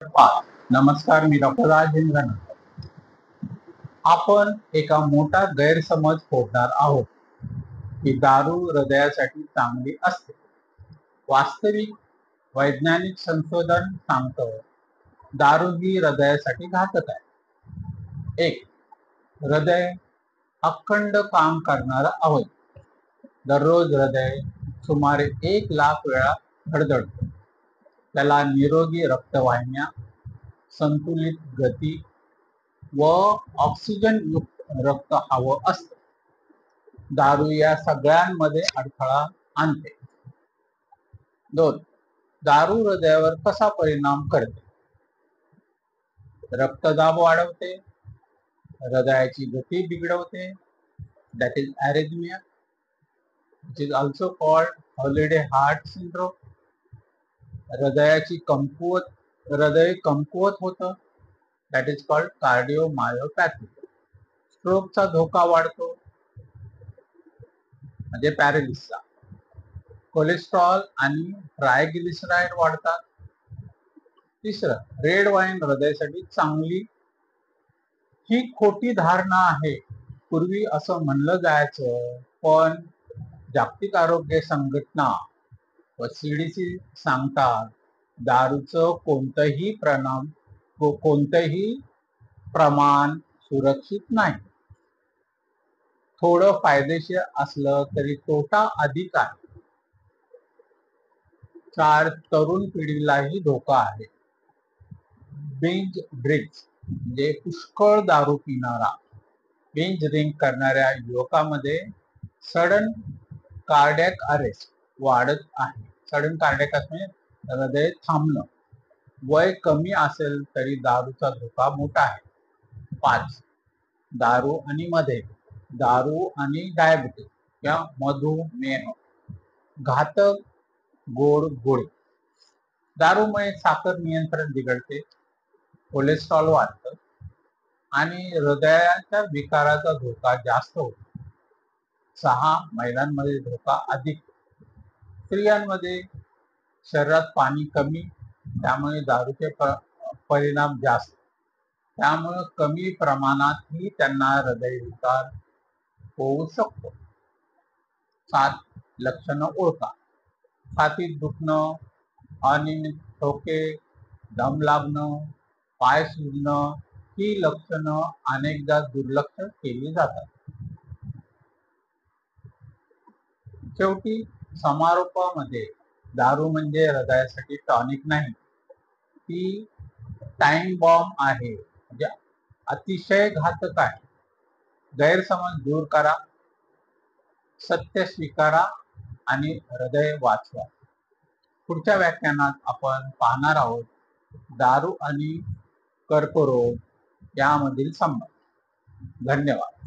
नमस्कार, मी डॉक्टर राजेंद्र. आपण एका मोठा गैरसमज फोडणार आहोत की दारू हृदयासाठी चांगली असते. वास्तविक वैज्ञानिक संशोधन सांगतं दारू ही हृदयासाठी घातक आहे. एक, हृदय अखंड काम करणारा अवयव. दररोज हृदय सुमारे 1 लाख वेळा धडधडते. त्याला निरोगी रक्तवाहिन्या, संतुलित गती व ऑक्सिजन युक्त रक्त हवं असतं. दारू या सगळ्यांमध्ये अडथळा आणते. 2, दारू हृदयावर कसा परिणाम करते? रक्तदाब वाढवते, हृदयाची गती बिघडवते, that is arrhythmia, which is also called holiday heart syndrome. हृदय कमकुवत होतं, दॅट इज कॉल्ड कार्डिओमायोपॅथी. स्ट्रोकचा धोका वाढतो, म्हणजे पॅरालिसिसचा. कोलेस्ट्रॉल आणि ट्रायग्लिसराईड वाढतात. तिसरं, रेड वाईन हृदयासाठी चांगली. ही खोटी धारणा आहे. पूर्वी असं म्हणलं जायचं, पण जागतिक आरोग्य संघटना व CDC सांगतात दारूचं कोणतंही प्रमाण सुरक्षित नाही. थोडं फायदेशीर असलं तरी तोटा अधिक आहे. 4, तरुण पिढीलाही धोका आहे. बिंज ड्रिंक्स म्हणजे पुष्कळ दारू पिणारा, बिंज ड्रिंक करणाऱ्या युवकांमध्ये सडन कार्डियक अरेस्ट वाढत आहे. सडन कार्डियक अरेस्ट म्हणजे हृदय थांबणं. वय कमी असेल तरी दारूचा धोका मोठा आहे. 5, दारू आणि मधे. दारू आणि डायबिटीस किंवा मधुमेह. घातक गोड गोळी. दारूमुळे साखर नियंत्रण बिघडते, कोलेस्ट्रॉल वाढतं आणि हृदयाच्या विकाराचा धोका जास्त होतो. 6, महिलांमध्ये धोका अधिक. स्त्रियांमध्ये शरीरात पाणी कमी, त्यामुळे दारूचे परिणाम जास्त. त्यामुळे कमी प्रमाणातही त्यांना हृदयविकार होऊ शकतो. 7, लक्षणं ओळखा. छातीत दुखणं, अनियमित ठोके, दम लागणं, पाय सुजणं ही लक्षणं अनेकदा दुर्लक्ष केली जातात. शेवटी समारोपामध्ये दारू म्हणजे हृदयासाठी टॉनिक नाही, ती टाइम बॉम्ब आहे, म्हणजे अतिशय घातक आहे. गैरसमज दूर करा, सत्य स्वीकारा आणि हृदय वाचवा. पुढच्या व्याख्यानात आपण पाहणार आहोत दारू आणि कर्करोग यामधील संबंध. धन्यवाद.